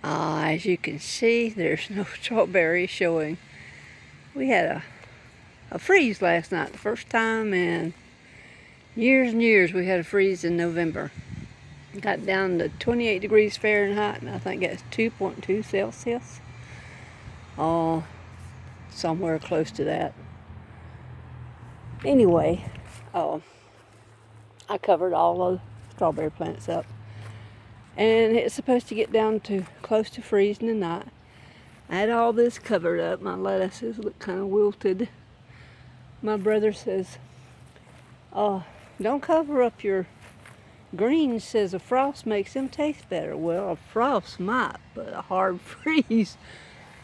As you can see, there's no strawberries showing. We had a freeze last night, the first time in years and years we had a freeze in November. Got down to 28 degrees Fahrenheit, and I think that's 2.2 Celsius. Somewhere close to that. Anyway, I covered all the strawberry plants up. And it's supposed to get down to close to freezing tonight. I had all this covered up. My lettuces look kind of wilted. My brother says, don't cover up your greens, says a frost makes them taste better. Well, a frost might, but a hard freeze.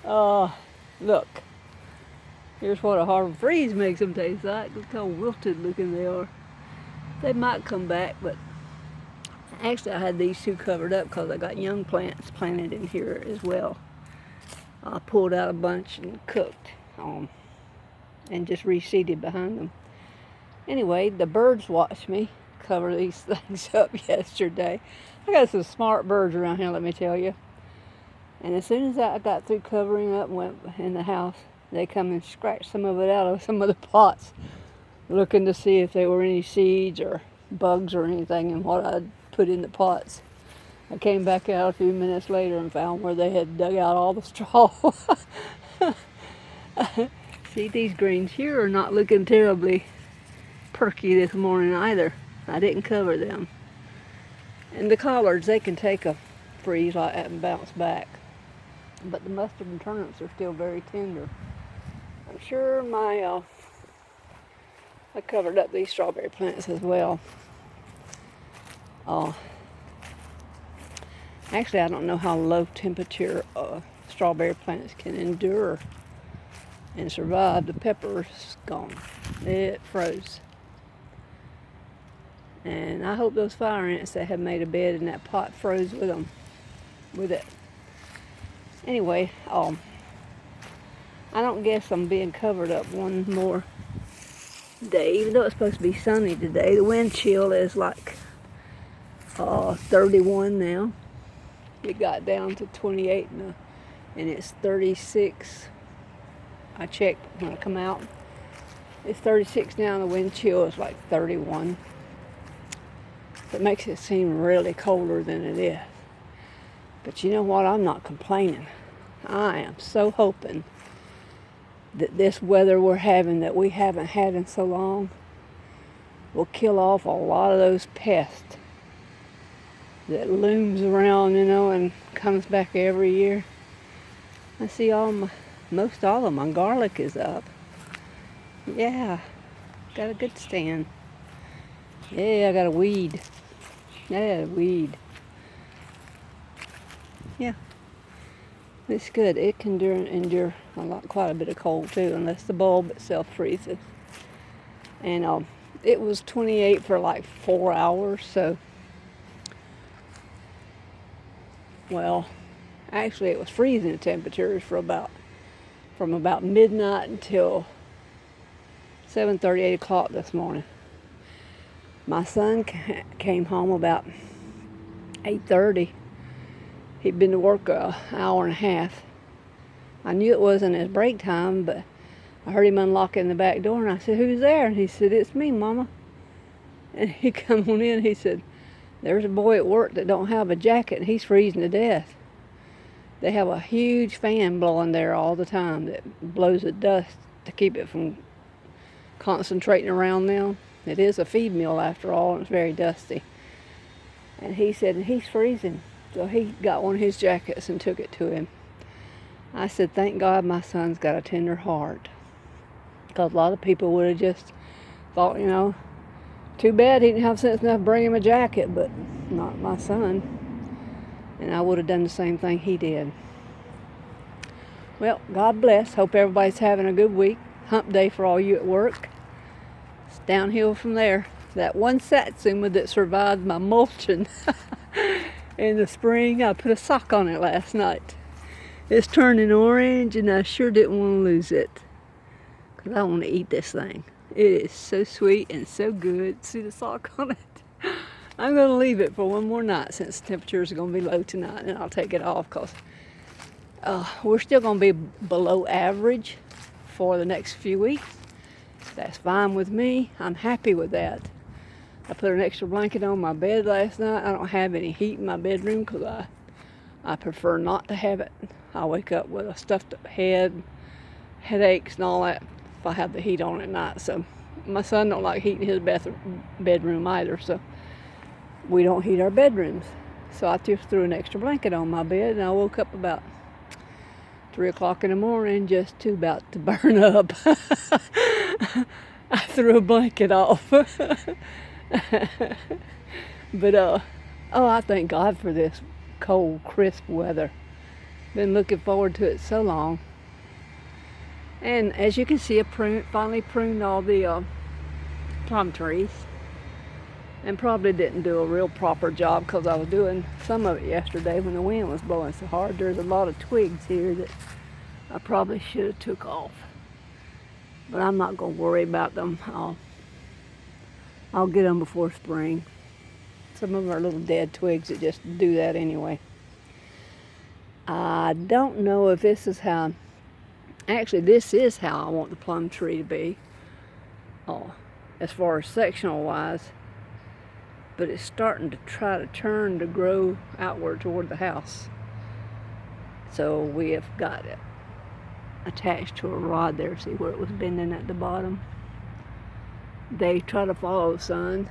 Look. Here's what a hard freeze makes them taste like. Look how wilted looking they are. They might come back, but actually I had these two covered up because I got young plants planted in here as well. I pulled out a bunch and cooked and just reseeded behind them. Anyway, the birds watched me cover these things up yesterday. I got some smart birds around here, let me tell you. And as soon as I got through covering up and went in the house, they come and scratch some of it out of some of the pots, looking to see if there were any seeds or bugs or anything in what I'd put in the pots. I came back out a few minutes later and found where they had dug out all the straw. See, these greens here are not looking terribly perky this morning either. I didn't cover them. And the collards, they can take a freeze like that and bounce back. But the mustard and turnips are still very tender. I'm sure I covered up these strawberry plants as well. Actually, I don't know how low temperature strawberry plants can endure and survive. The pepper's gone. It froze. And I hope those fire ants that have made a bed in that pot froze with it. Anyway, I don't guess I'm being covered up one more day, even though it's supposed to be sunny today. The wind chill is like 31 now. It got down to 28 and it's 36. I checked when I come out. It's 36 now and the wind chill is like 31. It makes it seem really colder than it is. But you know what? I'm not complaining. I am so hoping that this weather we're having that we haven't had in so long will kill off a lot of those pests that looms around, and comes back every year. I see most all of my garlic is up. Yeah, got a good stand. Yeah, I got a weed. Yeah, weed. Yeah, it's good. It can endure quite a bit of cold too, unless the bulb itself freezes. And it was 28 for like 4 hours, so. Well, actually it was freezing temperatures from about midnight until 7:30, 8 o'clock this morning. My son came home about 8:30. He'd been to work an hour and a half. I knew it wasn't his break time, but I heard him unlocking the back door, and I said, "Who's there?" And he said, "It's me, Mama." And he come on in, he said, "There's a boy at work that don't have a jacket, and he's freezing to death." They have a huge fan blowing there all the time that blows the dust to keep it from concentrating around them. It is a feed mill after all, and it's very dusty. And he said, he's freezing. So he got one of his jackets and took it to him. I said, thank God my son's got a tender heart. Because a lot of people would have just thought, too bad he didn't have sense enough to bring him a jacket, but not my son. And I would have done the same thing he did. Well, God bless. Hope everybody's having a good week. Hump day for all you at work. It's downhill from there. That one satsuma that survived my mulching in the spring, I put a sock on it last night. It's turning orange, and I sure didn't want to lose it. Because I want to eat this thing. It is so sweet and so good. See the sock on it? I'm going to leave it for one more night since temperatures are going to be low tonight, and I'll take it off because we're still going to be below average for the next few weeks. That's fine with me. I'm happy with that. I put an extra blanket on my bed last night. I don't have any heat in my bedroom because I prefer not to have it. I wake up with a stuffed head, headaches and all that if I have the heat on at night. So my son don't like heating his bedroom either, so we don't heat our bedrooms. So I just threw an extra blanket on my bed, and I woke up about 3 o'clock in the morning just about to burn up. I threw a blanket off. But I thank God for this cold, crisp weather. Been looking forward to it so long. And as you can see, I finally pruned all the plum trees, and probably didn't do a real proper job because I was doing some of it yesterday when the wind was blowing so hard. There's a lot of twigs here that I probably should have took off, but I'm not going to worry about them. I'll get them before spring. Some of them are little dead twigs that just do that anyway. I don't know if this is how, actually this is how I want the plum tree to be, as far as sectional wise, but it's starting to try to turn to grow outward toward the house. So we have got it attached to a rod there. See where it was bending at the bottom? They try to follow the sun,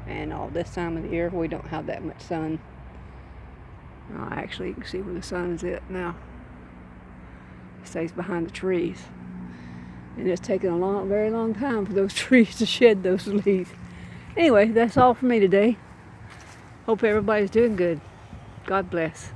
and this time of the year we don't have that much sun. Actually, you can see where the sun's at now. It stays behind the trees, and it's taken a very long time for those trees to shed those leaves. Anyway, that's all for me today. Hope everybody's doing good. God bless.